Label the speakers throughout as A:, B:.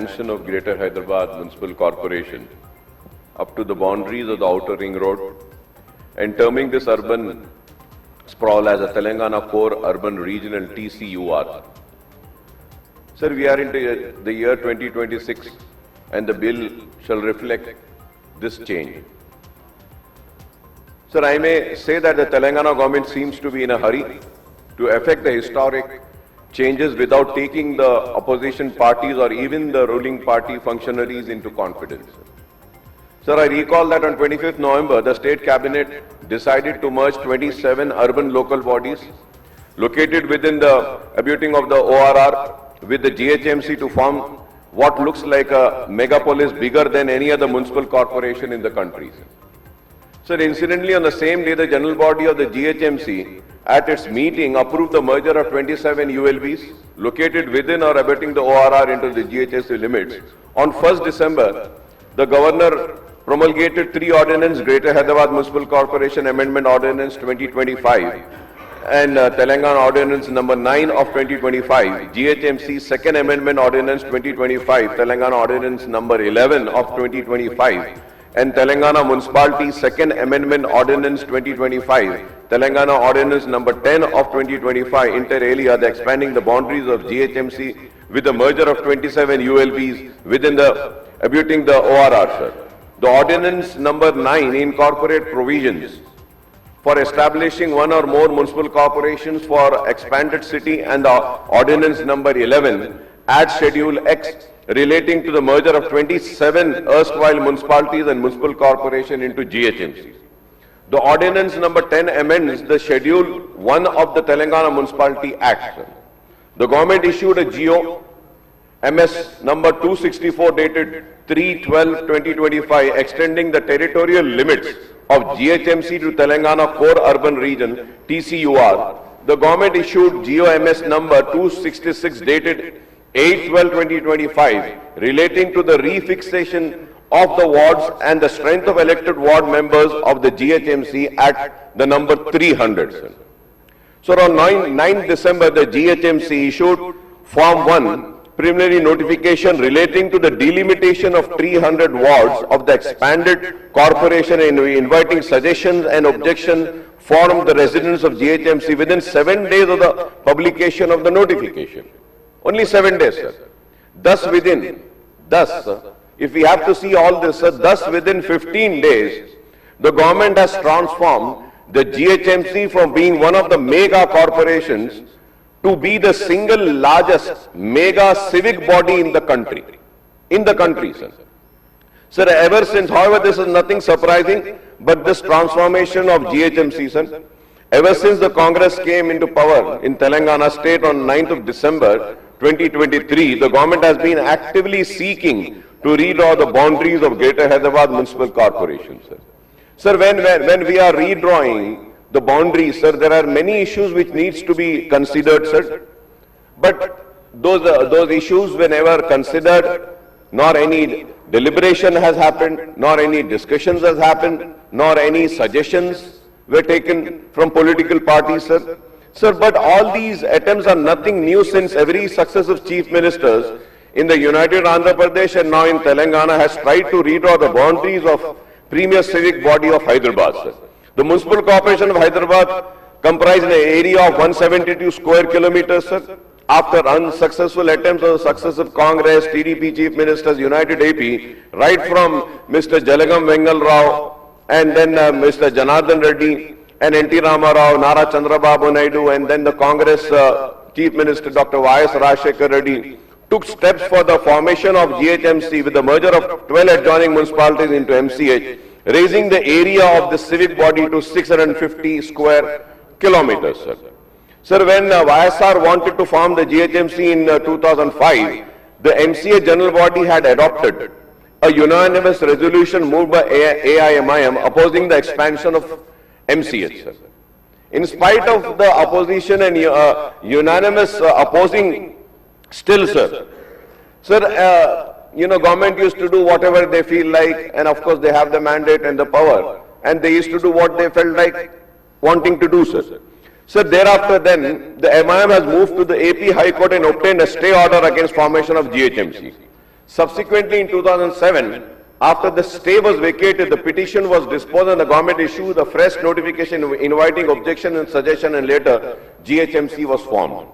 A: expansion of Greater Hyderabad Municipal Corporation up to the boundaries of the Outer Ring Road and terming this urban sprawl as a Telangana Core Urban Regional TCUR. Sir, we are into the year 2026 and the bill shall reflect this change. Sir, I may say that the Telangana government seems to be in a hurry to effect the historic changes without taking the opposition parties or even the ruling party functionaries into confidence. Sir, I recall that on 25th November, the State Cabinet decided to merge 27 urban local bodies located within the abutting of the ORR with the GHMC to form what looks like a megapolis bigger than any other municipal corporation in the country. Sir, incidentally, on the same day, the general body of the GHMC at its meeting approved the merger of 27 ULBs located within or abutting the ORR into the GHMC limits. On 1st December, the governor promulgated 3 ordinances, Greater Hyderabad Municipal Corporation Amendment Ordinance 2025 and Telangana Ordinance number 9 of 2025, GHMC Second Amendment Ordinance 2025, Telangana Ordinance number 11 of 2025, and Telangana Municipality Second Amendment Ordinance 2025, Telangana Ordinance number 10 of 2025, inter alia, the expanding the boundaries of GHMC with the merger of 27 ULBs within the abutting the ORR, sir. The Ordinance number 9 incorporate provisions for establishing one or more municipal corporations for expanded city, and the Ordinance number 11 adds Schedule X relating to the merger of 27 erstwhile municipalities and municipal corporation into GHMC. The Ordinance number 10 amends the Schedule 1 of the Telangana Municipality Act. The government issued a GO MS number 264 dated 3/12/2025 extending the territorial limits of GHMC to Telangana Core Urban Region TCUR. The government issued GO-MS number 266 dated 8/12/2025 relating to the refixation of the wards and the strength of elected ward members of the GHMC at the number 300. So on 9 December, the GHMC issued Form 1 preliminary notification relating to the delimitation of 300 wards of the expanded corporation and inviting suggestions and objections from the residents of GHMC within 7 days of the publication of the notification. Only 7 days, sir. Thus, if we have to see all this, sir, thus within 15 days, the government has transformed the GHMC from being one of the mega corporations to be the single largest mega civic body in the country. Sir. Sir, ever since, however, this is nothing surprising, but this transformation of GHMC, sir, ever since the Congress came into power in Telangana state on 9th of December 2023, the government has been actively seeking to redraw the boundaries of Greater Hyderabad Municipal Corporation, sir. Sir, when we are redrawing the boundaries, sir, there are many issues which needs to be considered, sir. But those issues were never considered, nor any deliberation has happened, nor any discussions has happened, nor any suggestions were taken from political parties, sir. Sir, but all these attempts are nothing new since every successive chief ministers in the United Andhra Pradesh and now in Telangana has tried to redraw the boundaries of premier civic body of Hyderabad, sir. The Municipal Corporation of Hyderabad comprised an area of 172 square kilometers, sir. After unsuccessful attempts of successive Congress, TDP chief ministers, United AP, right from Mr. Jalagam Vengal Rao and then Mr. Janardhan Reddy and N.T. Rama Rao, Nara Chandrababu Naidu, and then the Congress chief minister Dr. Y.S. Rajshekar Reddy took steps for the formation of GHMC with the merger of 12 adjoining municipalities into MCH, raising the area of the civic body to 650 square kilometers, sir. Sir, when YSR wanted to form the GHMC in 2005, the MCA general body had adopted a unanimous resolution moved by AIMIM opposing the expansion of MCH, sir. In spite of the opposition and unanimous opposing, still, sir, government used to do whatever they feel like, and of course they have the mandate and the power, and they used to do what they felt like wanting to do, sir. So thereafter then, the MIM has moved to the AP High Court and obtained a stay order against formation of GHMC. Subsequently, in 2007, after the stay was vacated, the petition was disposed and the government issued a fresh notification inviting objection and suggestion, and later GHMC was formed.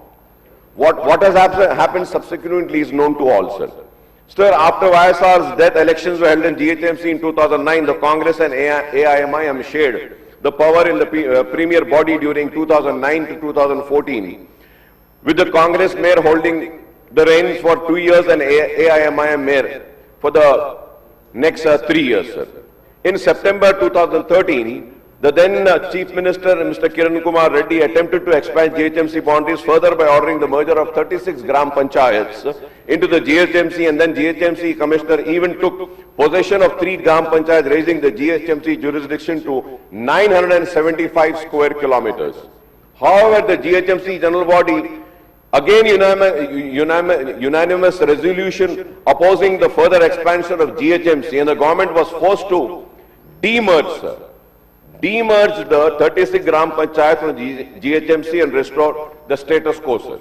A: What has happened subsequently is known to all, sir. Sir, after YSR's death, elections were held in GHMC in 2009. The Congress and AIMIM shared the power in the premier body during 2009 to 2014, with the Congress mayor holding the reins for 2 years and AIMIM mayor for the next 3 years, sir. In September 2013, the then Chief Minister, Mr. Kiran Kumar Reddy, attempted to expand GHMC boundaries further by ordering the merger of 36 Gram Panchayats into the GHMC, and then GHMC Commissioner even took possession of 3 Gram Panchayats, raising the GHMC jurisdiction to 975 square kilometers. However, the GHMC General Body, again unanimous resolution opposing the further expansion of GHMC, and the government was forced to demerge, sir. Demerge the 36 Gram Panchayat from GHMC and restore the status quo, sir.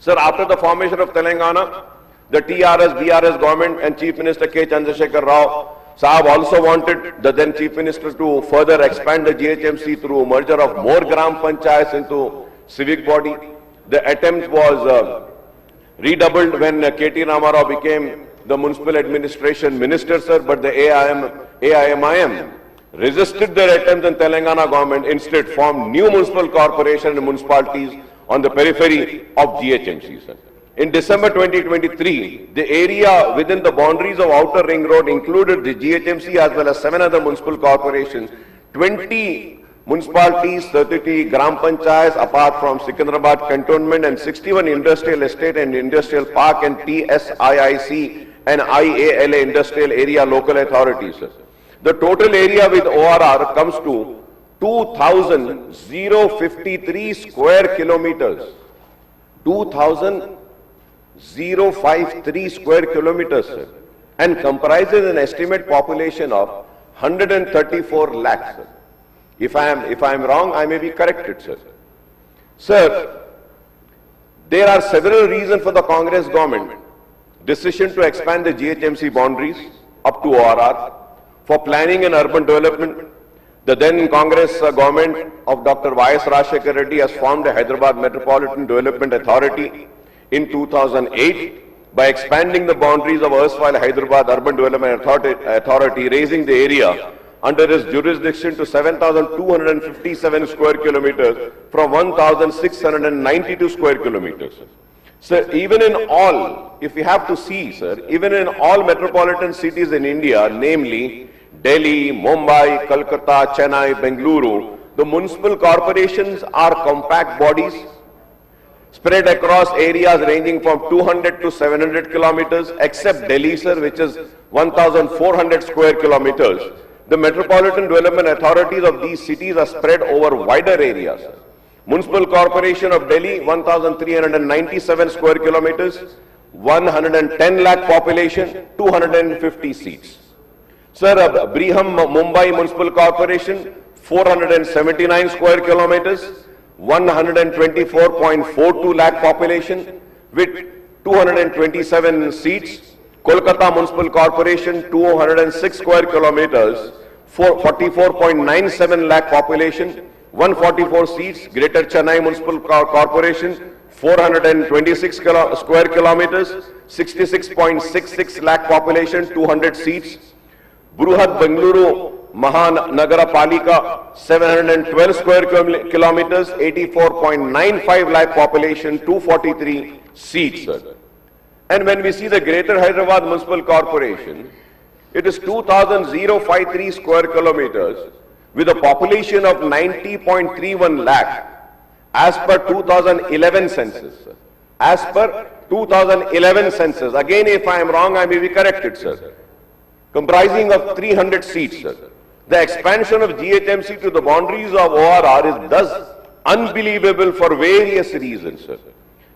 A: Sir, after the formation of Telangana, the TRS, BRS government and Chief Minister K. Chandrasekhar Rao Sahab also wanted the then Chief Minister to further expand the GHMC through merger of more Gram Panchayats into civic body. The attempt was redoubled when K.T. Ramarao became the Municipal Administration Minister, sir, but the AIMIM resisted their attempts, and Telangana government instead formed new municipal corporation and municipalities on the periphery of GHMC, sir. In December 2023, the area within the boundaries of Outer Ring Road included the GHMC as well as 7 other municipal corporations, 20 municipalities, 33 Gram Panchayats apart from Secunderabad Cantonment, and 61 industrial estate and industrial park and TSIIC and IALA industrial area local authorities, sir. The total area with ORR comes to 2,053 square kilometers. 2,053 square kilometers, sir, and comprises an estimate population of 134 lakhs, sir. If I am wrong, I may be corrected, sir. Sir, there are several reasons for the Congress government decision to expand the GHMC boundaries up to ORR. For planning and urban development, the then Congress government of Dr. Y.S. Rajshekar Reddy has formed a Hyderabad Metropolitan Development Authority in 2008 by expanding the boundaries of erstwhile Hyderabad Urban Development Authority, raising the area under its jurisdiction to 7,257 square kilometers from 1,692 square kilometers. Sir, even in all, if we have to see, sir, even in all metropolitan cities in India, namely Delhi, Mumbai, Kolkata, Chennai, Bengaluru, the municipal corporations are compact bodies spread across areas ranging from 200 to 700 kilometers, except Delhi, sir, which is 1,400 square kilometers. The metropolitan development authorities of these cities are spread over wider areas. Municipal Corporation of Delhi, 1,397 square kilometers, 110 lakh population, 250 seats. Sir, Briham Mumbai Municipal Corporation, 479 square kilometers, 124.42 lakh population with 227 seats. Kolkata Municipal Corporation, 206 square kilometers, 44.97 lakh population, 144 seats. Greater Chennai Municipal Corporation, 426 square kilometers, 66.66 lakh population, 200 seats. Bruhat Bengaluru Mahanagara Palika, 712 square kilometers, 84.95 lakh population, 243 seats, sir. And when we see the Greater Hyderabad Municipal Corporation, it is 2,053 square kilometers with a population of 90.31 lakh as per 2011 census, sir. As per 2011 census. Again, if I am wrong, I may be corrected, sir. Comprising of 300 seats, sir. The expansion of GHMC to the boundaries of ORR is thus unbelievable for various reasons, sir.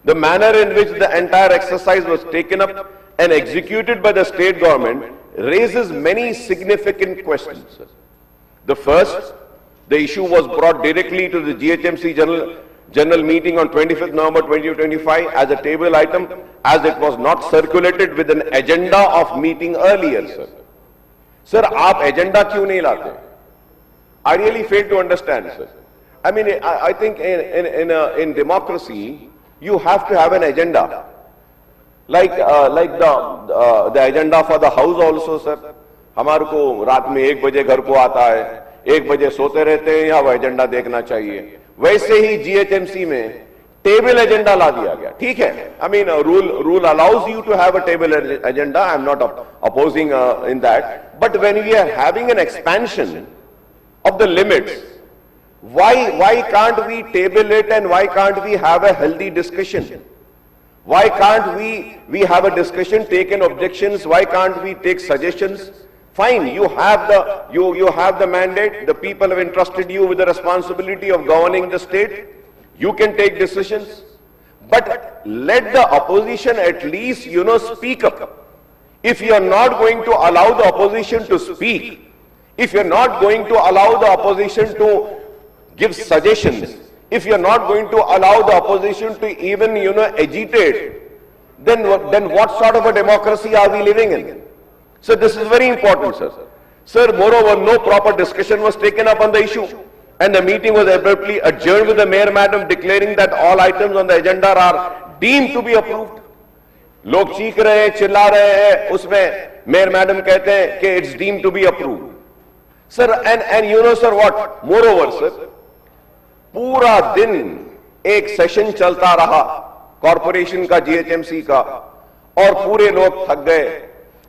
A: The manner in which the entire exercise was taken up and executed by the state government raises many significant questions, sir. The first, the issue was brought directly to the GHMC general meeting on 25th November 2025 as a table item, as it was not circulated with an agenda of meeting earlier, sir. Sir, आप agenda क्यों नहीं लाते? I really fail to understand, sir. I mean, I think in democracy, you have to have an agenda. Like the agenda for the house also, sir. हमारे को रात में 1 बजे घर को आता है, 1 बजे सोते रहते हैं, या वो एजेंडा देखना चाहिए. वैसे ही जीएचएमसी में टेबल एजेंडा ला दिया गया. ठीक है, I mean rule allows you to have a table agenda. I am not opposing in that. But when we are having an expansion of the limits, why can't we table it and why can't we have a healthy discussion? Why can't we have a discussion, take in objections? Why can't we take suggestions? Fine, you have the mandate. The people have entrusted you with the responsibility of governing the state. You can take decisions, but let the opposition at least, speak up. If you are not going to allow the opposition to speak, if you are not going to allow the opposition to give suggestions, if you are not going to allow the opposition to even, agitate, then what sort of a democracy are we living in? So this is very important, sir. Sir, moreover, no proper discussion was taken up on the issue, and the meeting was abruptly adjourned with the Mayor Madam declaring that all items on the agenda are deemed to be approved. लोग चीख रहे हैं, चिल्ला रहे हैं, उसमें Mayor Madam कहते हैं कि it's deemed to be approved. Sir, and sir, what? Moreover, sir, पूरा दिन एक सेशन चलता रहा कॉर्पोरेशन का, जीएचएमसी का, और पूरे लोग थक गए,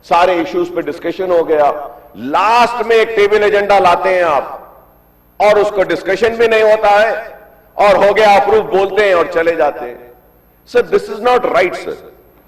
A: सारे इश्यूज पे डिस्कशन हो गया. लास्ट में एक टेबल एजेंडा लाते हैं आप, और उसको डिस्कशन भी नहीं होता है, और हो गया अप्रूव बोलते हैं और चले जाते हैं. Sir, this is not right, sir.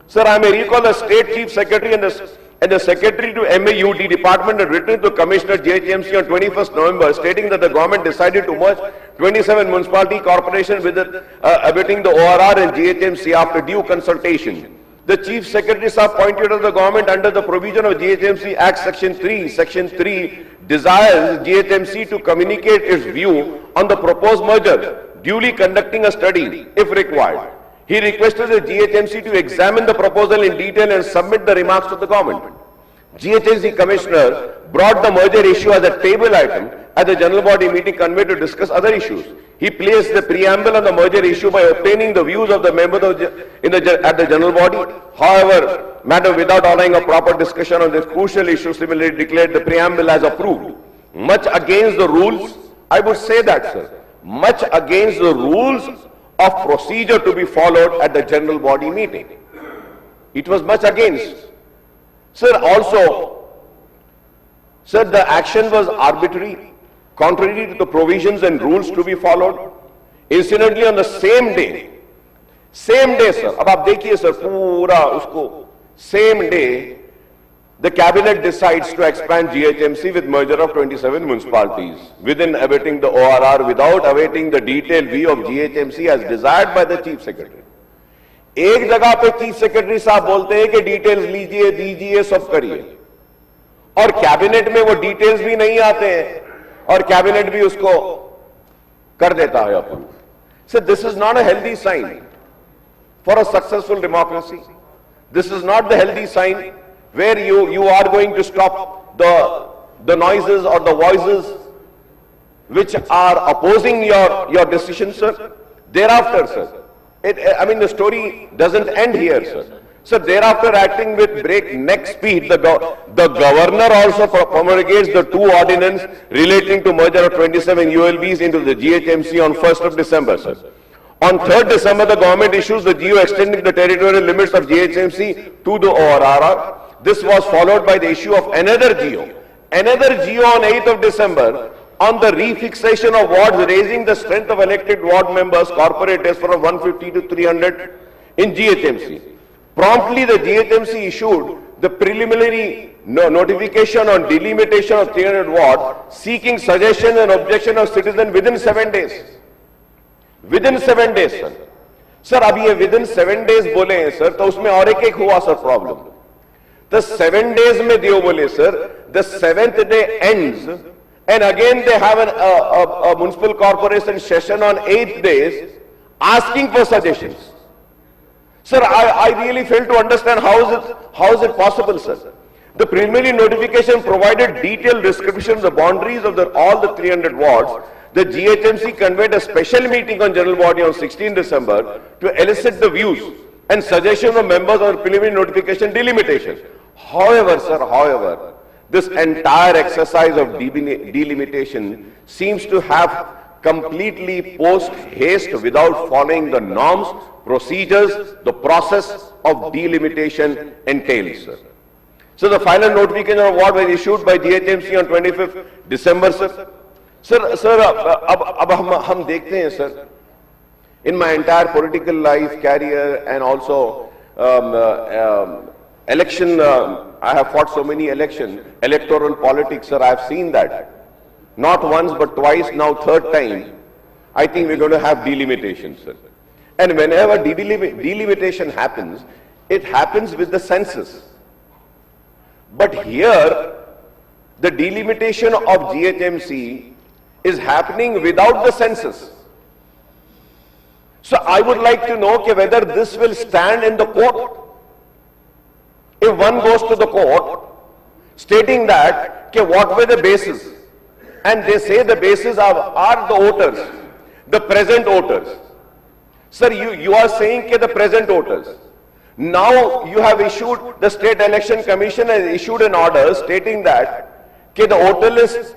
A: Sir, I may recall the State Chief Secretary and the Secretary to MAUD Department had written to Commissioner JHMC on 21st November stating that the government decided to merge 27 municipality corporations with abetting the ORR and GHMC after due consultation. The Chief Secretary pointed out the government under the provision of GHMC Act Section 3 desires GHMC to communicate its view on the proposed merger, duly conducting a study if required. He requested the GHMC to examine the proposal in detail and submit the remarks to the government. GHMC Commissioner brought the merger issue as a table item at the general body meeting convened to discuss other issues. He placed the preamble on the merger issue by obtaining the views of the members at the general body. However, Madam, without allowing a proper discussion on this crucial issue, similarly declared the preamble as approved. Much against the rules, I would say that, sir, much against the rules of procedure to be followed at the general body meeting. It was much against. Sir, also, sir, the action was arbitrary, contrary to the provisions and rules to be followed. Incidentally, on the same day, sir, अब आप देखिए sir, पूरा उसको, same day, the cabinet decides to expand GHMC with merger of 27 municipalities within abetting the ORR without awaiting the detailed view of GHMC as desired by the Chief Secretary. एक जगह पे Chief Secretary साहब बोलते हैं कि details लीजिए, दीजिए, सब करिए, और कैबिनेट में वो डिटेल्स भी नहीं आते हैं, और कैबिनेट भी उसको कर देता है approve. So this is not a healthy sign for a successful democracy. This is not the healthy sign where you are going to stop the noises or the voices which are opposing your decision, sir. Thereafter, sir, I mean the story doesn't end here, sir. So thereafter, acting with breakneck speed, the governor also promulgates the 2 ordinances relating to merger of 27 ULBs into the GHMC on 1st of December, sir. On 3rd December, the government issues the GO extending the territorial limits of GHMC to the ORR. This was followed by the issue of another GO on 8th of December on the refixation of wards, raising the strength of elected ward members, corporators from 150 to 300 in GHMC. Promptly, the GHMC issued the preliminary notification on delimitation of 300 wards, seeking suggestions and objection of citizens within 7 days. Within 7 days, sir. Sir, अब ये within 7 days बोले हैं, sir, तो उसमें और एक हुआ, sir, problem. The 7 days में दियो बोले, sir, the 7th day ends, and again they have a municipal corporation session on 8th days. asking for suggestions. Sir, I really fail to understand how is it possible, sir? The preliminary notification provided detailed description of the boundaries of all the 300 wards. The GHMC convened a special meeting on general body on 16 December to elicit the views and suggestions of members on preliminary notification delimitation. However, sir, this entire exercise of delimitation seems to have completely post haste without following the norms, procedures, the process of delimitation entails, sir. So the final notification of award was issued by GHMC on 25th December, sir. Sir, अब हम देखते हैं, sir. In my entire political life, career, and also election, I have fought so many elections, electoral politics, sir. I have seen that. Not once, but twice, now third time. I think we're going to have delimitation, sir. And whenever delimitation happens, it happens with the census. But here, the delimitation of GHMC is happening without the census. So I would like to know whether this will stand in the court. If one goes to the court stating that what were the bases, and they say the bases are the voters, the present voters. Sir, you are saying the present voters. Now you have issued, the State Election Commission has issued an order stating that the voter list,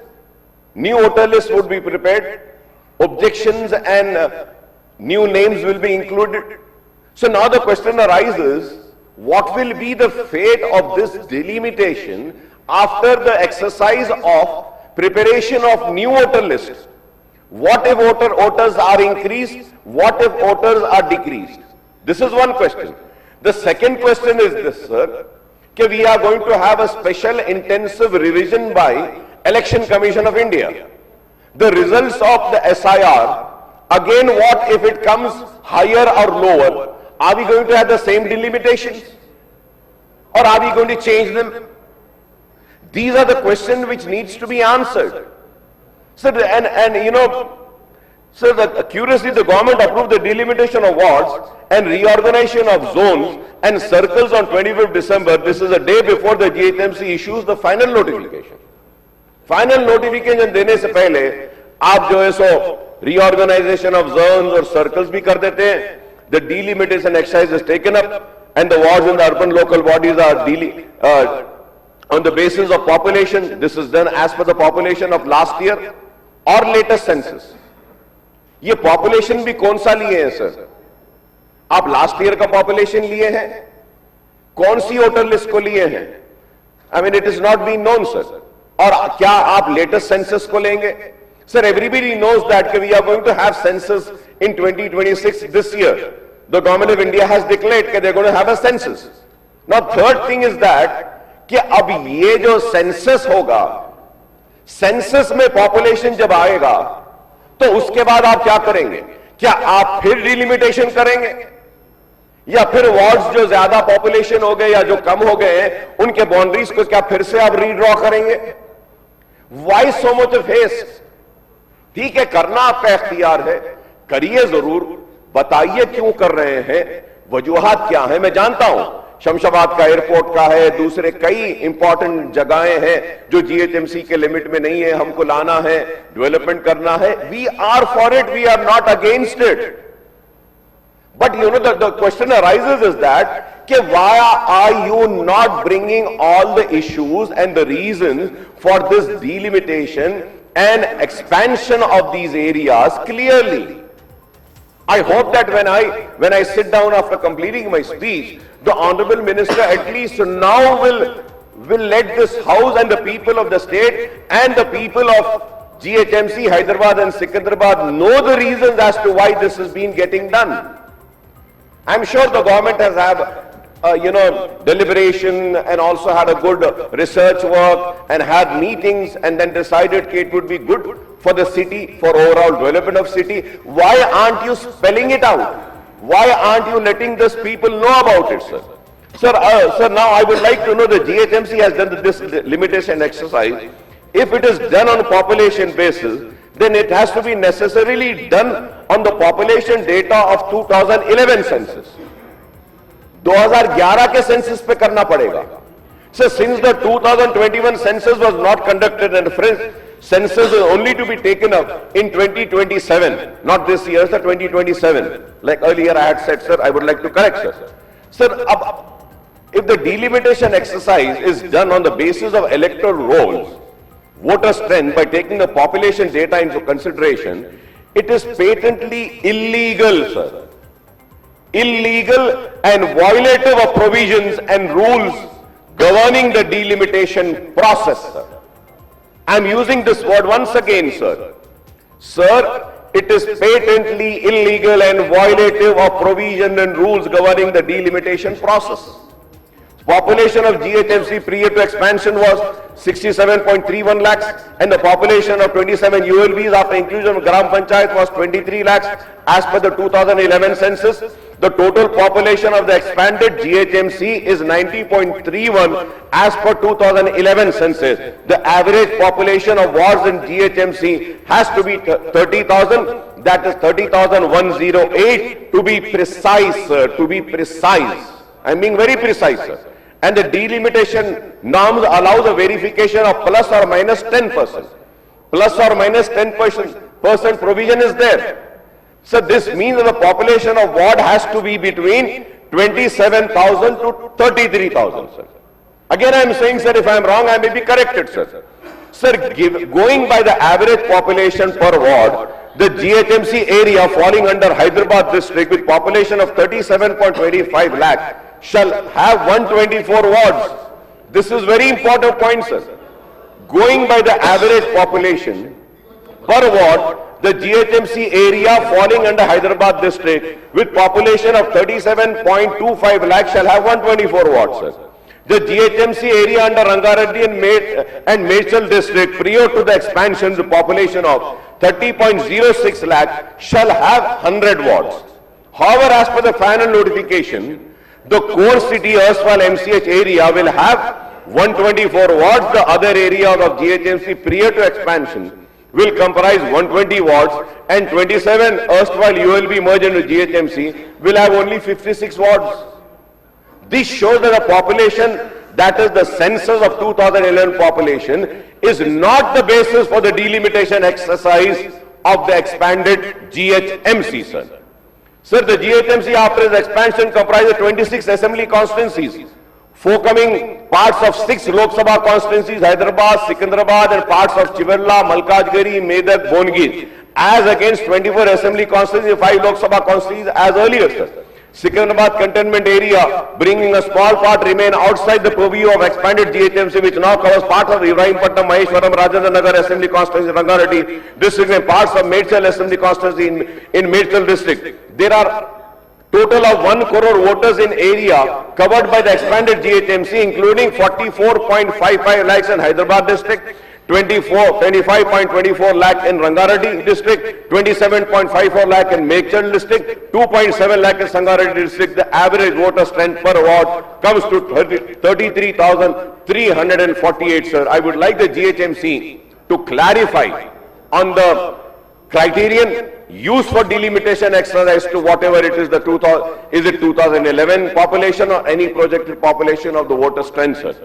A: new voter list would be prepared, objections and new names will be included. So now the question arises, what will be the fate of this delimitation after the exercise of preparation of new voter list? What if voters are increased? What if voters are decreased? This is one question. The second question is this, sir, that we are going to have a special intensive revision by Election Commission of India. The results of the SIR, again what if it comes higher or lower? Are we going to have the same delimitations? Or are we going to change them? These are the questions which needs to be answered. So, so curiously the government approved the delimitation of wards and reorganization of zones and circles on 25th December. This is a day before the GHMC issues the final notification. Final notification देने से पहले आप जो है सो reorganization of zones और circles भी कर देते हैं. The delimitation exercise is taken up and the wards in the urban local bodies are on the basis of population. This is done as per the population of last year or latest census. ये population भी कौन सा लिए हैं sir? आप last year का population लिए हैं? कौन सी वोटर लिस्ट को लिए हैं? I mean, it is not being known, sir. और क्या आप लेटेस्ट सेंसस को लेंगे? Sir, everybody knows that we are going to have census in 2026 this year. The government of India has declared that they are going to have a census. Now, third thing is that कि अब ये जो census होगा, census में population जब आएगा, तो उसके बाद आप क्या करेंगे? क्या आप फिर डिलिमिटेशन करेंगे या फिर वार्ड्स जो ज्यादा पॉपुलेशन हो गए या जो कम हो गए हैं उनके बाउंड्रीज को क्या फिर से आप रीड्रॉ करेंगे? Why so much of haste? ठीक है, करना आपका इख्तियार है, करिए जरूर, बताइए क्यों कर रहे हैं, वजूहात क्या है? मैं जानता हूं शमशाबाद का एयरपोर्ट का है, दूसरे कई इंपॉर्टेंट जगहें हैं जो जीएचएमसी के लिमिट में नहीं है, हमको लाना है, डेवलपमेंट करना है. We are for it, we are not against it. But you know, the question arises is that why are you not bringing all the issues and the reasons for this delimitation and expansion of these areas clearly? I hope that when I sit down after completing my speech, the Honorable Minister at least now will let this House and the people of the state and the people of GHMC, Hyderabad and Secunderabad know the reasons as to why this has been getting done. I'm sure the government has had, deliberation and also had a good research work and had meetings and then decided that it would be good for the city, for overall development of city. Why aren't you spelling it out? Why aren't you letting these people know about it, sir? Sir, now I would like to know the GHMC has done this limitation exercise. If it is done on a population basis,
B: then it has to be necessarily done on the population data of 2011 census. 2011 के census पे करना पड़ेगा. So since the 2021 census was not conducted and census is only to be taken up in 2027, not this year, sir, 2027. Like earlier I had said, sir, I would like to correct, sir. Sir, if the delimitation exercise is done on the basis of electoral rolls, voter strength, by taking the population data into consideration, it is patently illegal, sir. Illegal and violative of provisions and rules governing the delimitation process, sir. I am using this word once again, sir. Sir, it is patently illegal and violative of provision and rules governing the delimitation process. Population of GHMC prior to expansion was 67.31 lakhs and the population of 27 ULBs after inclusion of Gram Panchayat was 23 lakhs as per the 2011 census. The total population of the expanded GHMC is 90.31 as per 2011 census. The average population of wards in GHMC has to be 30,000, that is 30,108 to be precise, sir, to be precise. I am being very precise, sir. And the delimitation norms allows a verification of plus or minus 10%. Plus or minus 10% provision is there. So this means that the population of ward has to be between 27,000 to 33,000, sir. Again I am saying, sir, if I am wrong, I may be corrected, sir. Sir, going by the average population per ward, the GHMC area falling under Hyderabad district with population of 37.25 lakh shall have 124 wards. This is very important point, sir. Going by the average population per ward, the GHMC area falling under Hyderabad district with population of 37.25 lakh shall have 124 wards, sir. The GHMC area under Rangareddy and Medchal district prior to the expansion, the population of 30.06 lakh shall have 100 wards. However, as per the final notification, the core city erstwhile MCH area will have 124 wards. The other area of GHMC prior to expansion will comprise 120 wards and 27 erstwhile ULB merged into GHMC will have only 56 wards. This shows that the population, that is the census of 2011 population, is not the basis for the delimitation exercise of the expanded GHMC, sir. Sir, the GHMC after its expansion comprises 26 assembly constituencies, forming parts of 6 Lok Sabha constituencies, Hyderabad, Secunderabad and parts of Chivella, Malkajgiri, Medak, Bongir, as against 24 assembly constituencies, 5 Lok Sabha constituencies as earlier, sir. Secunderabad cantonment area, bringing a small part, remain outside the purview of expanded GHMC, which now covers parts of Ibrahimpatnam, Maheshwaram, Rajendra Nagar Assembly Constituency, Rangareddy district and parts of Medchal Assembly Constituency in Medchal district. There are total of 1 crore voters in area covered by the expanded GHMC, including 44.55 lakhs in Hyderabad district, 25.24 lakh in Rangareddy district, 27.54 lakh in Medchal district, 2.7 lakh in Sangareddy district. The average voter strength per ward comes to 33,348, sir. I would like the GHMC to clarify on the criterion used for delimitation exercise to whatever it is, is it 2011 population or any projected population of the voter strength, sir.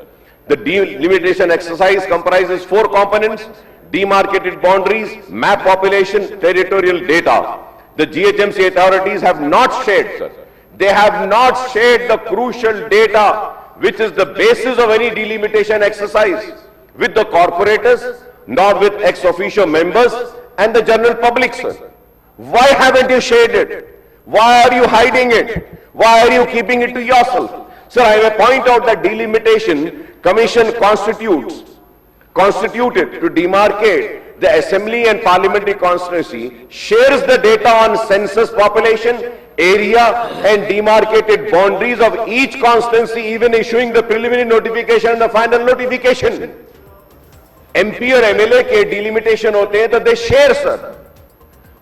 B: The delimitation exercise comprises 4 components: demarcated boundaries, map population, territorial data. The GHMC authorities have not shared, sir. They have not shared the crucial data which is the basis of any delimitation exercise with the corporators, nor with ex officio members and the general public, sir. Why haven't you shared it? Why are you hiding it? Why are you keeping it to yourself? Sir, I will point out that delimitation commission constituted to demarcate the assembly and parliamentary constituency, shares the data on census population, area and demarcated boundaries of each constituency, even issuing the preliminary notification and the final notification. MP और MLA के delimitation होते हैं तो they share, sir.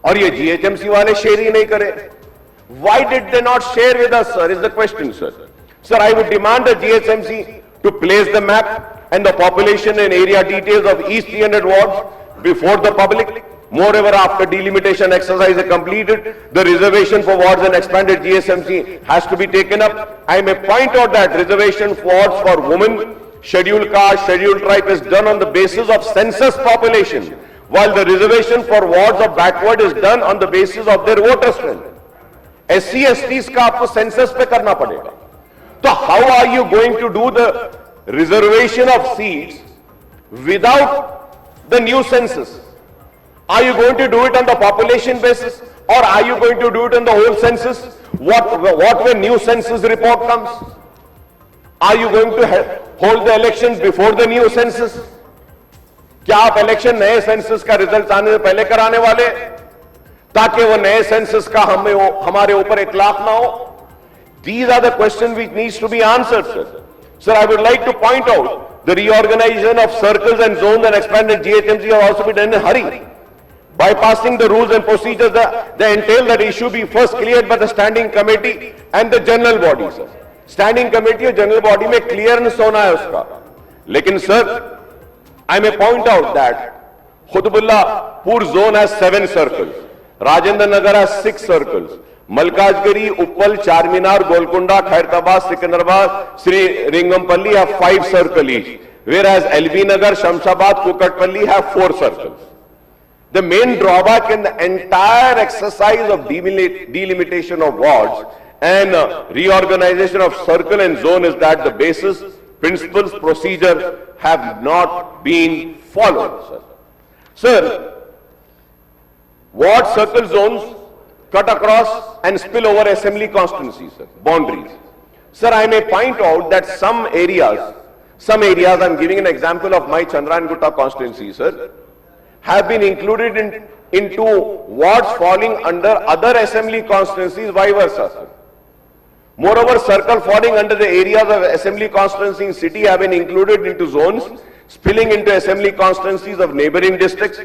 B: और ये GHMC वाले share ही नहीं करे. Why did they not share with us, sir, is the question, sir. Sir, I would demand the GHMC to place the map and the population and area details of each 300 wards before the public. Moreover, after delimitation exercise is completed, the reservation for wards and expanded GSMC has to be taken up. I may point out that reservation for wards for women, scheduled caste, scheduled tribe is done on the basis of census population, while the reservation for wards of backward is done on the basis of their voter strength. SC STs का आपको census पे करना पड़ेगा. So how are you going to do the reservation of seats without the new census? Are you going to do it on the population basis, or are you going to do it on the whole census? What when new census report comes? Are you going to hold the elections before the new census? क्या आप election नए census का result आने से पहले कराने वाले, ताकि वो नए सेंसस का हमारे ऊपर इतलाफ ना हो? These are the questions which needs to be answered, sir. Sir, I would like to point out the reorganization of circles and zones and expanded GHMC have also been done in a hurry. Bypassing the rules and procedures that entail that issue be first cleared by the standing committee and the general body, sir. Standing committee और general body में clearance होना है उसका. लेकिन sir, I may point out that Qutbullahpur zone has 7 circles. Rajendra Nagar has 6 circles. Malkajgiri, Uppal, Charminar, Golconda, Khairtabad, Secunderabad, Sri Ringampalli have 5 circles each. Whereas LB Nagar, Shamshabad, Kukatpalli have 4 circles. The main drawback in the entire exercise of delimitation of wards and reorganization of circle and zone is that the basis, principles, procedure have not been followed, sir. Sir, ward circle zones cut across and spill over assembly constituencies, sir, boundaries. Sir, I may point out that some areas, I'm giving an example of my Chandrayana constituency, sir, have been included into wards falling under other assembly constituencies, vice versa, sir. Moreover, circle falling under the areas of assembly constituency in city have been included into zones, spilling into assembly constituencies of neighboring districts.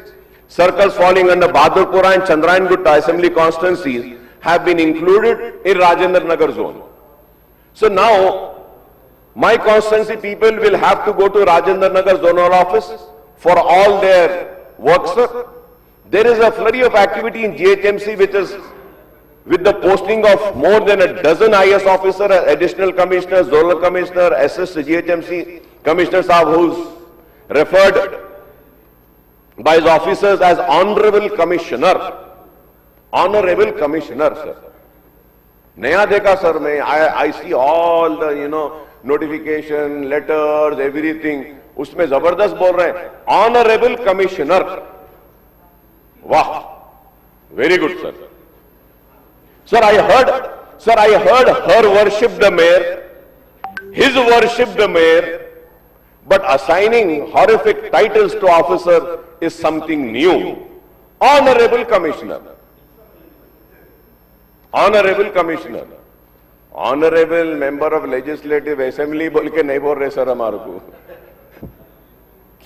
B: Circles falling under Bahadurpura and Chandrayana Gutta assembly constituencies have been included in Rajendra Nagar zone. So now, my constituency people will have to go to Rajendra Nagar zonal office for all their work, sir. There is a flurry of activity in GHMC which is with the posting of more than a dozen IS officers, additional commissioners, zonal commissioner, SS GHMC commissioner sahab, who's referred by his officers as honorable commissioner. Honorable commissioner, sir. Naya dekha, sir, I see all the, notification, letters, everything. उसमें जबरदस्त बोल रहे हैं honourable commissioner. वाह, very good sir. Sir, I heard her worship the mayor, his worship the mayor, but assigning horrific titles to officer is something new. Honorable commissioner. Honorable commissioner. Honorable member of legislative assembly बोल के नहीं बोल रहे sir हमारे को.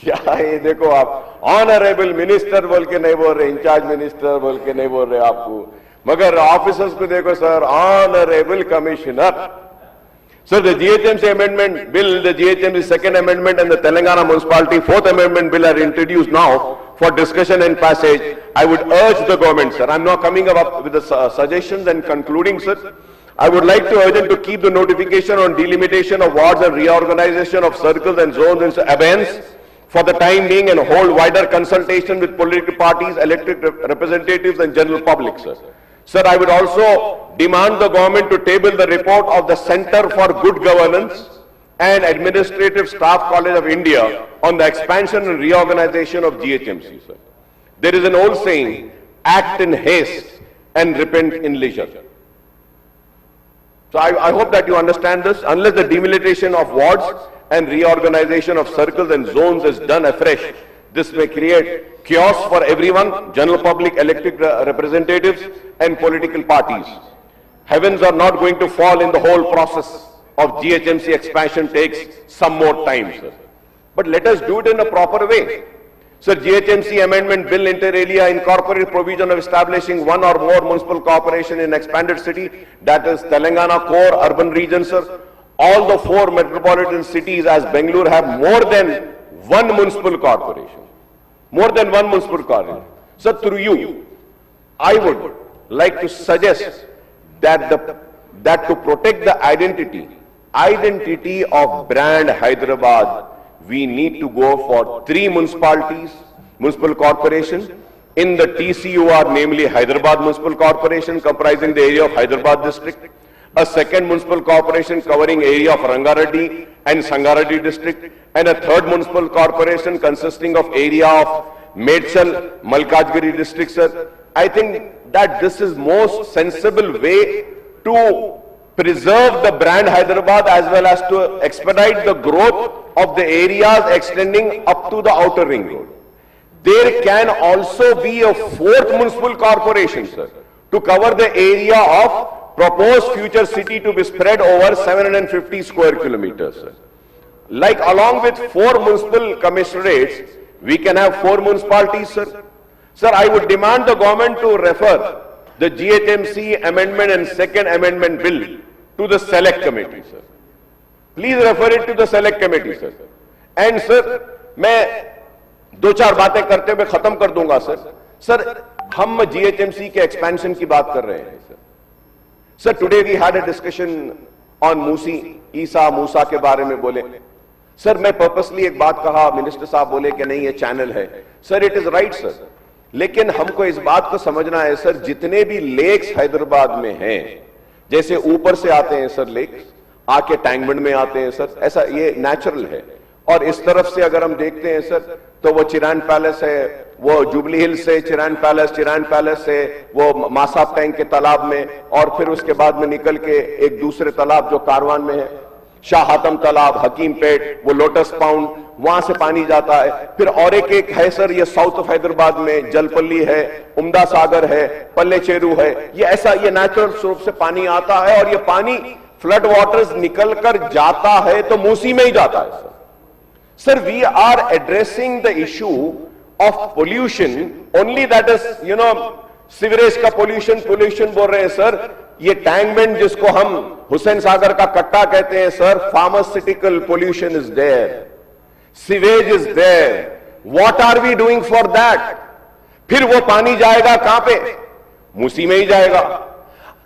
B: क्या ये देखो आप ऑनरेबल मिनिस्टर बोल के नहीं बोल रहे, इंचार्ज मिनिस्टर बोल के नहीं बोल रहे आपको, मगर ऑफिसर्स को देखो sir honourable commissioner. So the GHMC amendment bill, the GHMC second amendment and the Telangana municipality fourth amendment bill are introduced now for discussion and passage. I would urge the government, sir, I'm now coming up with the suggestions and concluding, sir. I would like to urge them to keep the notification on delimitation of wards and reorganization of circles and zones in abeyance for the time being and hold wider consultation with political parties, elected representatives and general public, sir. Sir, I would also demand the government to table the report of the Center for Good Governance and Administrative Staff College of India on the expansion and reorganization of GHMC, sir. There is an old saying, act in haste and repent in leisure. So I hope that you understand this. Unless the delimitation of wards and reorganization of circles and zones is done afresh, this may create chaos for everyone, general public, elected representatives and political parties. Heavens are not going to fall in the whole process of GHMC expansion takes some more time, sir. But let us do it in a proper way. Sir, GHMC amendment bill inter alia incorporates provision of establishing one or more municipal corporation in expanded city, that is Telangana core urban region, sir. All the 4 metropolitan cities as Bangalore have more than one municipal corporation. More than one municipal corporation. So through you, I would like to suggest that to protect the identity of brand Hyderabad, we need to go for 3 municipalities, municipal corporations. In the TCUR, namely Hyderabad Municipal Corporation, comprising the area of Hyderabad district, a second municipal corporation covering area of Rangareddy and Sangareddy district, and a third municipal corporation consisting of area of Medchal, Malkajgiri district, sir. I think that this is most sensible way to preserve the brand Hyderabad as well as to expedite the growth of the areas extending up to the outer ring road. There can also be a 4th municipal corporation, sir, to cover the area of proposed future city to be spread over 750 square kilometers, sir. Like along with 4 municipal commissionerates, we can have 4 municipalities, sir. Sir, I would demand the government to refer the GHMC amendment and second amendment bill to the select committee, sir. Please refer it to the select committee, sir. And sir, मैं 2-4 बातें करते हुए खत्म कर दूंगा, sir. Sir, हम GHMC के expansion की बात कर रहे हैं, sir. Sir, today we had a discussion on Musi के बारे में बोले. सर, मैं पर्पसली एक बात कहा, मिनिस्टर साहब बोले कि नहीं ये चैनल है. Sir, it is right, sir. लेकिन हमको इस बात को समझना है, सर, जितने भी लेक्स हैदराबाद में हैं, जैसे ऊपर से आते हैं सर लेक्स, आके टैंकबंड में आते हैं सर, ऐसा ये नेचुरल है. और इस तरफ से अगर हम देखते हैं सर, तो वो चिरान पैलेस है, वो जुबली हिल्स से चिरान पैलेस से वो मासाब टैंक के तालाब में, और फिर उसके बाद में निकल के एक दूसरे तालाब जो कारवान में है, शाह हातम तालाब, हकीम पेट, वो लोटस पाउंड, वहां से पानी जाता है. फिर और एक है सर, ये साउथ ऑफ हैदराबाद में जलपल्ली है, उम्दा सागर है, पल्ले चेरू है. ये ऐसा ये नेचुरल स्रोत से पानी आता है, और ये पानी फ्लड वाटर्स निकल कर जाता है तो मूसी में ही जाता है, sir. Sir, we are addressing the issue of pollution, only that is, sewerage का pollution बोल रहे हैं सर. ये टैंकबंड जिसको हम हुसैन सागर का कट्टा कहते हैं sir, pharmaceutical pollution is there, sewage is there. What are we doing for that? फिर वो पानी जाएगा कहां पे? मूसी में ही जाएगा.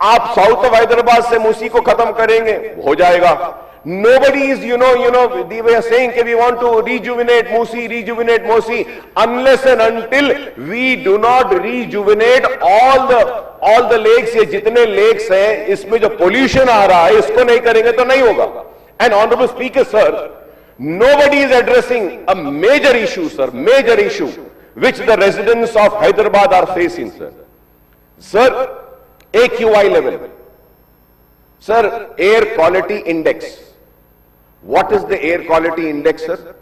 B: आप साउथ ऑफ हैदराबाद से मूसी को खत्म करेंगे, हो जाएगा. Nobody is, they were saying that we want to rejuvenate Musi, unless and until we do not rejuvenate all the lakes, ये जितने lakes हैं, इसमें जो pollution आ रहा है, इसको नहीं करेंगे तो नहीं होगा. And honorable speaker, sir, nobody is addressing a major issue, sir, which the residents of Hyderabad are facing, sir. Sir, AQI level. Sir, air quality index. What is the air quality index, sir?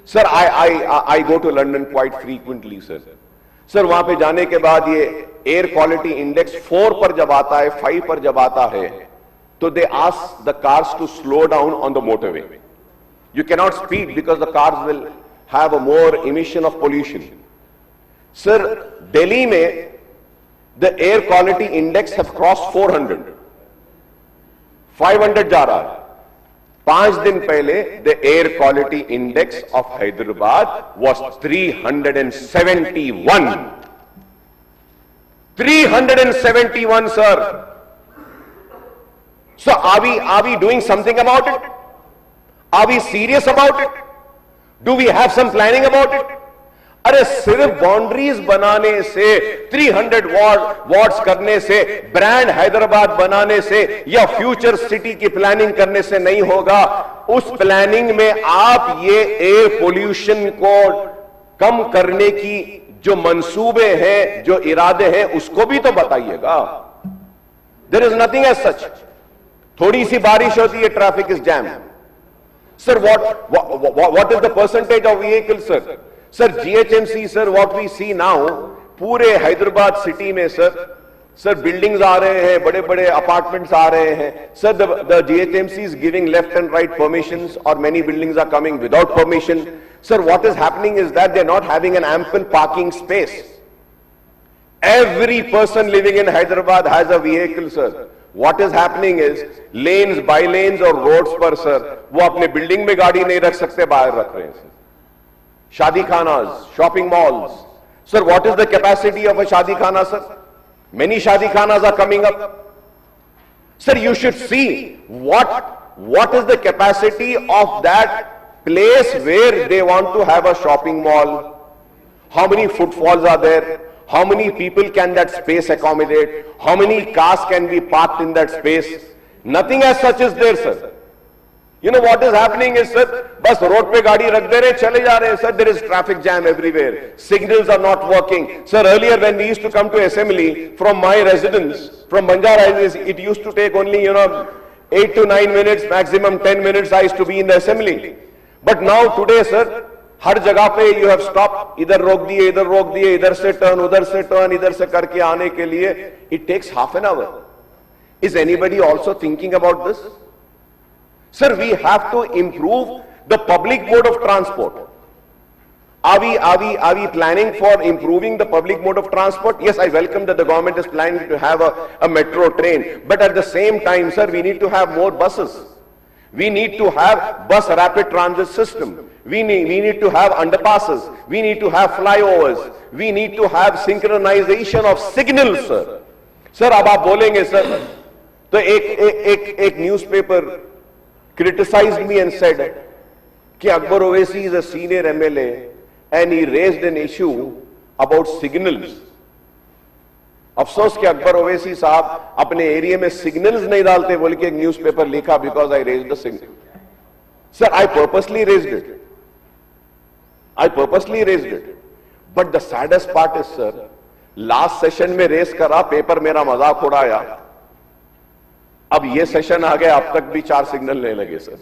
B: Sir, I go to London quite frequently, sir. Sir, वहां पे जाने के बाद ये air quality index 4 पर जब आता है, 5 पर जब आता है, तो they ask the cars to slow down on the motorway. You cannot speed because the cars will have a more emission of pollution. Sir, Delhi में the air quality index have crossed 400. 500 जा रहा है. 5 दिन पहले the air quality index of Hyderabad was 371. 371, sir. So are we doing something about it? Are we serious about it? Do we have some planning about it? अरे सिर्फ boundaries बनाने से, 300 wards करने से, ब्रांड हैदराबाद बनाने से या फ्यूचर सिटी की प्लानिंग करने से नहीं होगा. उस प्लानिंग में आप ये एयर पोल्यूशन को कम करने की जो मंसूबे हैं, जो इरादे हैं, उसको भी तो बताइएगा. There is nothing as such. थोड़ी सी बारिश होती है, traffic is jam. Sir, what is the percentage of vehicles, sir? Sir, GHMC, sir, what we see now, पूरे हैदराबाद सिटी में सर बिल्डिंग्स आ रहे हैं, बड़े बड़े अपार्टमेंट्स आ रहे हैं. Sir, the GHMC is giving left and right permissions, or many buildings are coming without permission. Sir, what is happening is that they are not having an ample parking space. Every person living in Hyderabad has a vehicle, sir. What is happening is lanes, by lanes और roads पर sir वो अपने building में गाड़ी नहीं रख सकते, बाहर रख रहे हैं सर. शादी खानाज, shopping malls, Sir, what is the capacity of a Shadi Khana, sir? Many Shadi Khanas are coming up. Sir, you should see what is the capacity of that place where they want to have a shopping mall. How many footfalls are there? How many people can that space accommodate? How many cars can be parked in that space? Nothing as such is there, sir. You know what is happening is, sir, बस road पे गाड़ी रख दे रहे, चले जा रहे हैं, sir. There is traffic jam everywhere. Signals are not working. Sir, earlier when we used to come to assembly from my residence, from Banjara, it used to take only, 8 to 9 minutes, maximum 10 minutes I used to be in the assembly. But now today, sir, हर जगह पे you have stopped, इधर रोक दिए, इधर से turn, उधर से turn, इधर से करके आने के लिए, it takes half an hour. Is anybody also thinking about this? Sir, we have to improve the public mode of transport. Are we planning for improving the public mode of transport? Yes, I welcome that the government is planning to have a metro train. But at the same time, sir, we need to have more buses. We need to have bus rapid transit system. We need to have underpasses. We need to have flyovers. We need to have synchronization of signals, sir. Sir, अब आप बोलेंगे sir, तो एक newspaper criticized me and said कि Akbar Owaisi is a senior MLA and he raised an issue about signals. अफसोस कि अकबर ओवैसी साहब अपने एरिया में सिग्नल्स नहीं डालते बोल के एक न्यूज़पेपर लिखा because I raised the signal. Sir, I purposely raised it. But the saddest part is, sir, last session में रेस करा, पेपर मेरा मजाक उड़ाया, अब ये सेशन आ गया, अब तक भी 4 सिग्नल नहीं लगे. Sir,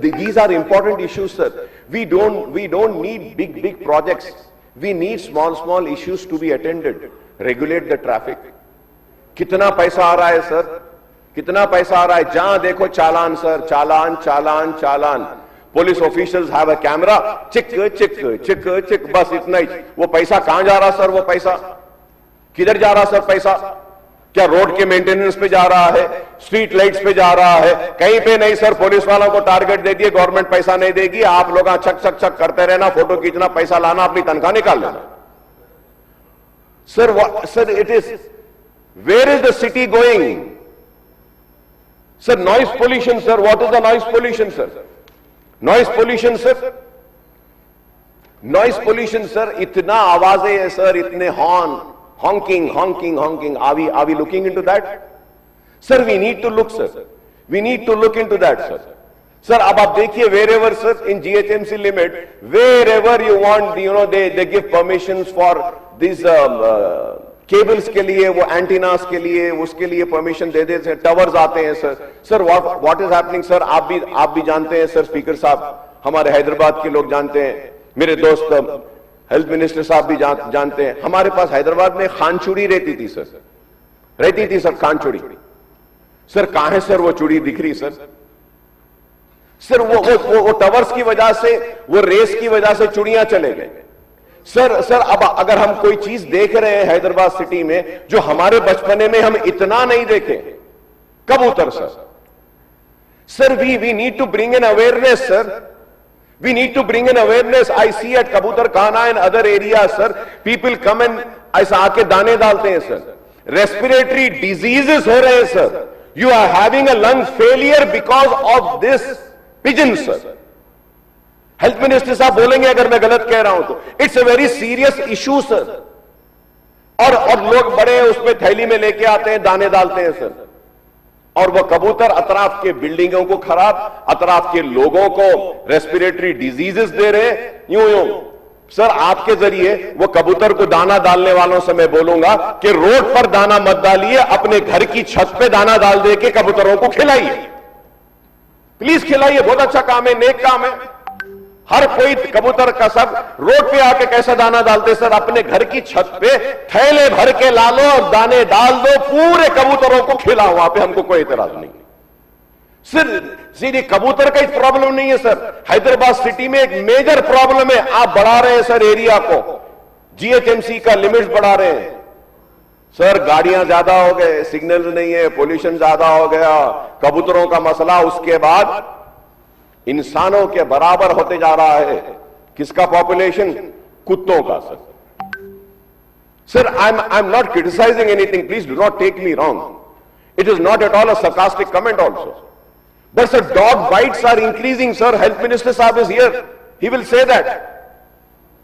B: these are important issues, sir. We don't need big projects. We need small issues to be attended. Regulate the traffic. कितना पैसा आ रहा है सर, कितना पैसा आ रहा है? जहां देखो challan sir, challan. Police officials have a camera, चिक, बस इतना ही. वो पैसा कहां जा रहा सर? वो पैसा किधर जा रहा सर? पैसा क्या रोड के मेंटेनेंस पे जा रहा है, स्ट्रीट लाइट्स पे जा रहा है? कहीं पे नहीं सर. पुलिस वालों को टारगेट दे दिए, गवर्नमेंट पैसा नहीं देगी, आप लोग छक करते रहना, फोटो खींचना, पैसा लाना, अपनी तनख्वाह निकाल लेना. Sir, it is, where is the city going? Sir, noise pollution, sir. What is the noise pollution, sir? Noise pollution, sir, इतना आवाजें है सर, इतने horn, honking. Are we looking into that? Sir, we need to look, sir. We need to look into that, sir. Sir, अब आप देखिए, wherever, sir, in GHMC limit, wherever you want, they give permissions for these cables के लिए, वो antennas के लिए, उसके लिए permission दे देते हैं, towers आते हैं, sir. Sir, what is happening, sir? आप भी जानते हैं, sir, स्पीकर साहब, हमारे हैदराबाद के लोग जानते हैं, मेरे दोस्त हेल्थ मिनिस्टर साहब भी जानते हैं. हमारे पास हैदराबाद में खानचूड़ी रहती थी सर, खानचूड़ी. सर, कहां है सर वो चूड़ी दिख रही सर? सर, वो टावर्स की वजह से, वो रेस की वजह से चूड़ियां चले गए. सर, अब अगर हम कोई चीज देख रहे हैं हैदराबाद सिटी में जो हमारे बचपने में हम इतना नहीं देखे, कबूतर sir, we need to bring an awareness, sir. We need to bring in awareness. I see at Kabutar Khana and other areas, sir, people come and ऐसा आके दाने डालते हैं सर. Respiratory diseases हो रहे हैं sir. You are having a lung failure because of this pigeon, sir. Health Minister साहब बोलेंगे अगर मैं गलत कह रहा हूं तो. It's a very serious issue, sir. और लोग बड़े उसमें थैली में लेके आते हैं, दाने डालते हैं सर. और वो कबूतर अतराफ के बिल्डिंगों को खराब, अतराफ के लोगों को रेस्पिरेटरी डिजीजेस दे रहे हैं. यूं सर, आपके जरिए वो कबूतर को दाना डालने वालों से मैं बोलूंगा कि रोड पर दाना मत डालिए, अपने घर की छत पे दाना डाल दे के कबूतरों को खिलाइए. प्लीज खिलाइए, बहुत अच्छा काम है, नेक काम है. हर कोई कबूतर का सब रोड पे आके कैसा दाना डालते सर? अपने घर की छत पे थैले भर के ला लो और दाने डाल दो, पूरे कबूतरों को खिलाओ. वहां पे हमको कोई इतराज नहीं. सिर्फ सीधे कबूतर का ही प्रॉब्लम नहीं है सर, हैदराबाद सिटी में एक मेजर प्रॉब्लम है. आप बढ़ा रहे हैं सर एरिया को, जीएचएमसी का लिमिट बढ़ा रहे हैं सर. गाड़ियां ज्यादा हो गए, सिग्नल नहीं है, पोल्यूशन ज्यादा हो गया, कबूतरों का मसला उसके बाद इंसानों के बराबर होते जा रहा है. किसका पॉपुलेशन? कुत्तों का sir. Sir, I'm not criticizing anything. Please do not take me wrong. It is not at all a sarcastic comment also. But sir, dog bites are increasing, sir. Health Minister Saab is here. He will say that.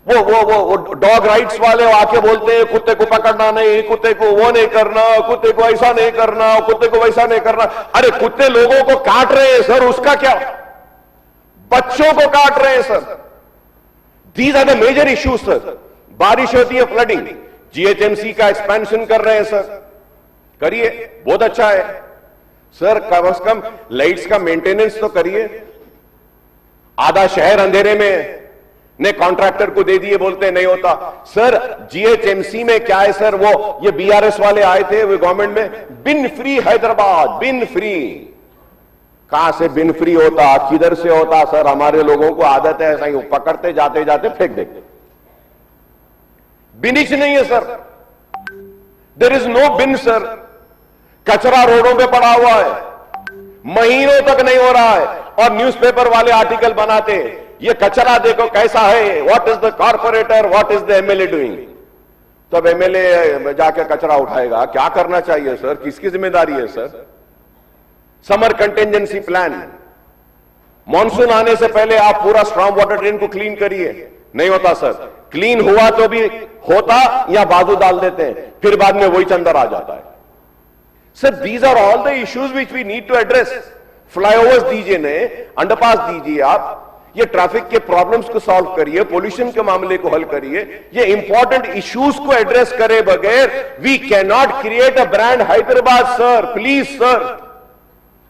B: वो dog rights वाले आके बोलते हैं कुत्ते को पकड़ना नहीं, कुत्ते को वो नहीं करना, कुत्ते को ऐसा नहीं करना, कुत्ते को वैसा नहीं करना. अरे कुत्ते लोगों को काट रहे हैं सर, उसका क्या? बच्चों को काट रहे हैं sir. These are the major issues sir. बारिश होती है, फ्लडिंग. जीएचएमसी का एक्सपेंशन कर रहे हैं सर, करिए, बहुत अच्छा है सर. कम से कम लाइट्स का मेंटेनेंस तो करिए. आधा शहर अंधेरे में ने कॉन्ट्रैक्टर को दे दिए, बोलते नहीं होता सर. जीएचएमसी में क्या है सर, वो ये बीआरएस वाले आए थे वो गवर्नमेंट में, बिन फ्री हैदराबाद, बिन फ्री. कहां से बिन फ्री होता, किधर से होता सर? हमारे लोगों को आदत है ऐसा ही, पकड़ते जाते जाते फेंक देते. बिनिच नहीं है sir, there is no bin sir. कचरा रोडों पे पड़ा हुआ है, महीनों तक नहीं हो रहा है, और न्यूज़पेपर वाले आर्टिकल बनाते हैं, ये कचरा देखो कैसा है, what is the corporator, what is the MLA doing. तब एमएलए जाके कचरा उठाएगा? क्या करना चाहिए सर, किसकी जिम्मेदारी है sir? Summer contingency plan, monsoon आने से पहले आप पूरा स्ट्रॉन्ग वाटर ड्रेन को क्लीन करिए. नहीं होता सर. क्लीन हुआ तो भी होता या बाजू डाल देते हैं, फिर बाद में वही चंदर आ जाता है. Sir these are all the issues which we need to address. Flyovers दीजिए, नए अंडरपास दीजिए, आप ये ट्रैफिक के प्रॉब्लम्स को सॉल्व करिए, पोल्यूशन के मामले को हल करिए. ये इंपॉर्टेंट इश्यूज को एड्रेस करे बगैर we can not create a brand Hyderabad sir. Please sir,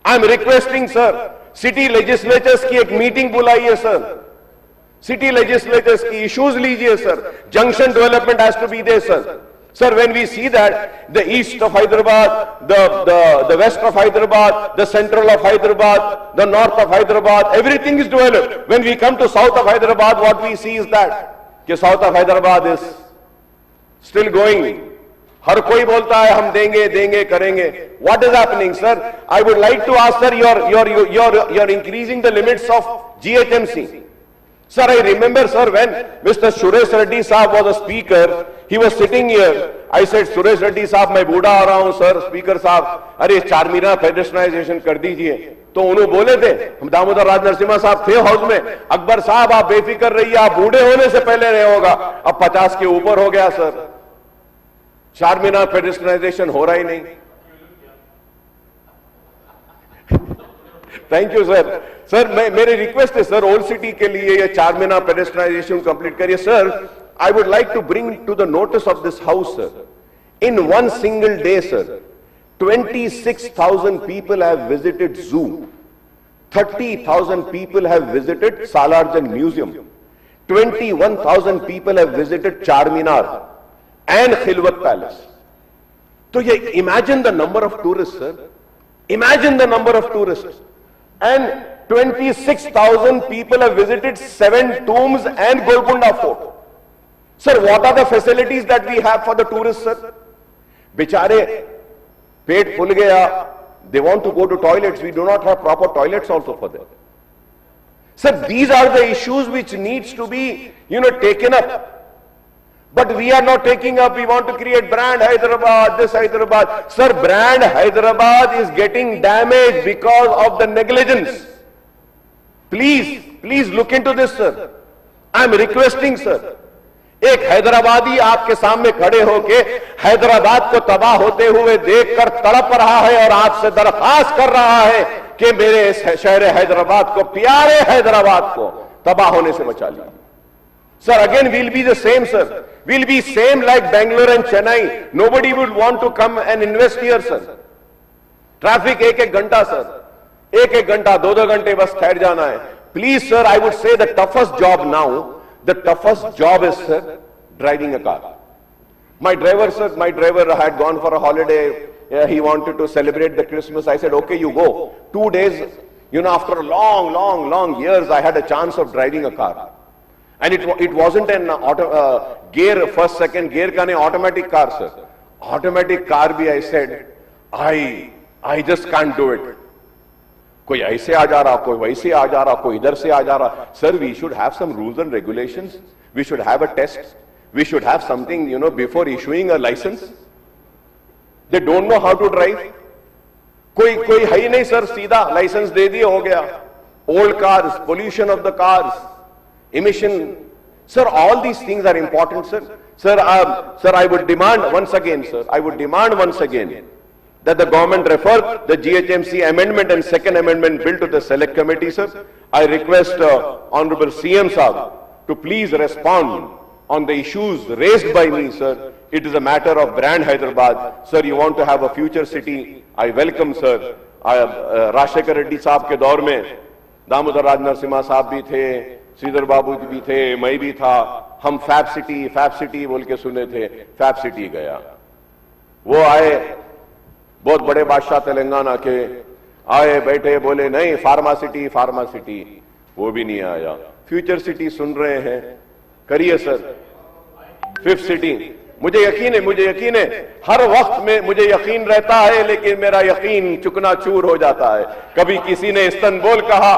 B: I am requesting sir. City legislators की एक मीटिंग बुलाइए सर. सिटी लेजिस्लेचर्स की इश्यूज लीजिए sir. Junction development has to be there sir. Sir, when we see that the east of Hyderabad, the west of Hyderabad, the central of Hyderabad, the north of Hyderabad, everything is developed. When we come to south of Hyderabad, what we see is that कि south of Hyderabad is still going. हर कोई बोलता है हम देंगे देंगे करेंगे. What is happening, sir? I would like to ask, sir, you're increasing the limits of GHMC. Sir, I remember, sir, when Mr. Suresh Reddy Saab was a speaker, he was sitting here. I said, Suresh Reddy Saab, मैं बूढ़ा आ रहा हूं sir. Speaker साहब, अरे चारमीनार पेडेस्ट्रियनाइजेशन कर दीजिए. तो उन्होंने बोले थे, हम दामोदर राज नरसिम्हा साहब थे हाउस में, अकबर साहब आप बेफिक्र रहिए, आप बूढ़े होने से पहले नहीं होगा. अब 50 के ऊपर हो गया सर, चारमीनार पेडेस्ट्रियनाइजेशन हो रहा ही नहीं. Thank you sir. सर मेरी रिक्वेस्ट है सर, ओल्ड सिटी के लिए ये चारमीनार पेडेस्ट्रियनाइजेशन कंप्लीट करिए sir. I would like to bring to the notice of this house, sir, in one single day, sir, 26,000 people have visited zoo, 30,000 people have visited Salarjung Museum, 21,000 people have visited Charminar and Khilwat Palace. So imagine the number of tourists, sir. Imagine the number of tourists. And 26,000 people have visited 7 tombs and Golconda Fort. Sir, what are the facilities that we have for the tourists, sir? बेचारे पेट फूल गया, they want to go to toilets. We do not have proper toilets also for them. Sir, these are the issues which needs to be, taken up. But we are not taking up. We want to create brand Hyderabad, this Hyderabad. Sir, brand Hyderabad is getting damaged because of the negligence. Please look into this, sir. I am requesting, sir. एक हैदराबादी आपके सामने खड़े होके हैदराबाद को तबाह होते हुए देखकर तड़प रहा है और आपसे दरख्वास्त कर रहा है कि मेरे शहर हैदराबाद को, प्यारे हैदराबाद को तबाह होने से बचा लिया. Sir again will be the same sir. Will be same like Bangalore and Chennai. Nobody would want to come and invest here sir. Traffic एक घंटा सर, एक घंटा 2 घंटे बस ठहर जाना है. Please sir, I would say the toughest job now, the toughest job is, sir, driving a car. My driver had gone for a holiday. He wanted to celebrate the Christmas. I said, okay, you go. 2 days, after a long years, I had a chance of driving a car. And it wasn't an gear, first, second gear ka nahi, automatic car, sir. Automatic car bhi, I said, I just can't do it. कोई ऐसे आ जा रहा, कोई वैसे आ जा रहा, कोई इधर से आ जा रहा. Sir, we should have some rules and regulations. We should have a test. We should have something, before issuing a license. They don't know how to drive. कोई है ही नहीं सर, सीधा लाइसेंस दे दिए, हो गया. Old cars, pollution of the cars, emission. Sir, all these things are important, sir. Sir, I would demand once again, sir, that the government refer the GHMC amendment and second amendment bill to the select committee, sir. I request Honorable CM Saab to please respond on the issues raised by me, sir. It is a matter of brand Hyderabad. Sir, you want to have a future city. I welcome, sir. Rajshekar Reddy साहब के दौर में दामोदर राज नरसिम्हा साहब भी थे, श्रीधर बाबू जी भी थे, मैं भी था. हम फैब सिटी बोल के सुने थे, फैब सिटी गया. वो आए, बहुत बड़े बादशाह तेलंगाना के, आए बैठे बोले नहीं फार्मा सिटी, वो भी नहीं आया. फ्यूचर सिटी सुन रहे हैं, करिए सर. फिफ्थ सिटी, मुझे यकीन है हर वक्त में मुझे यकीन रहता है, लेकिन मेरा यकीन चुकनाचूर हो जाता है. कभी किसी ने इस्तांबुल कहा,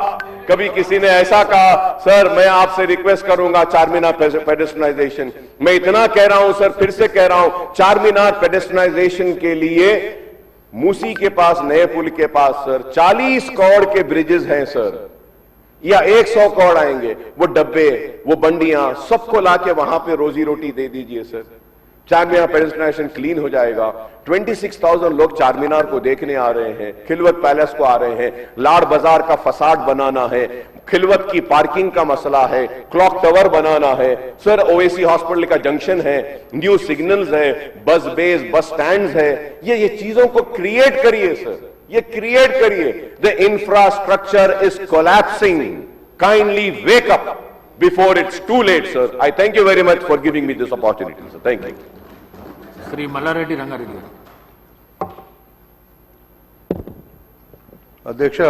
B: कभी किसी ने ऐसा कहा. सर, मैं आपसे रिक्वेस्ट करूंगा चारमीनार पेडेस्ट्रियनाइजेशन. मैं इतना कह रहा हूं सर, फिर से कह रहा हूं, चारमीनार पेडेस्ट्रियनाइजेशन के लिए मूसी के पास, नए पुल के पास सर 40 करोड़ के ब्रिजेस हैं सर, या 100 करोड़ आएंगे. वो डब्बे, वो बंडियां, सबको लाके वहां पे रोजी रोटी दे दीजिए सर. चारमीनार पेडेस्ट्रियनाइजेशन क्लीन हो जाएगा. 26,000 लोग चारमीनार को देखने आ रहे हैं, खिलवत पैलेस को आ रहे हैं, लाड़ बाजार का फसाड बनाना है, खिलवत की पार्किंग का मसला है, क्लॉक टावर बनाना है सर, ओएसी हॉस्पिटल का जंक्शन है, न्यू सिग्नल्स है, बस बेस, बस स्टैंड्स है. ये चीजों को क्रिएट करिए सर, ये क्रिएट करिए. The infrastructure is collapsing. Kindly wake up before it's too late, sir. I thank you very much for giving me this opportunity, sir. Thank you.
C: Shri Mallareddy Rangareddy garu.
D: अध्यक्ष,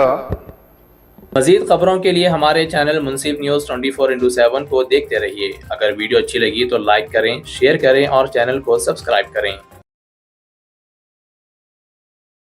E: मजीद खबरों के लिए हमारे चैनल मुंसिफ न्यूज 24x7 को देखते रहिए. अगर वीडियो अच्छी लगी तो लाइक करें, शेयर करें और चैनल को सब्सक्राइब करें.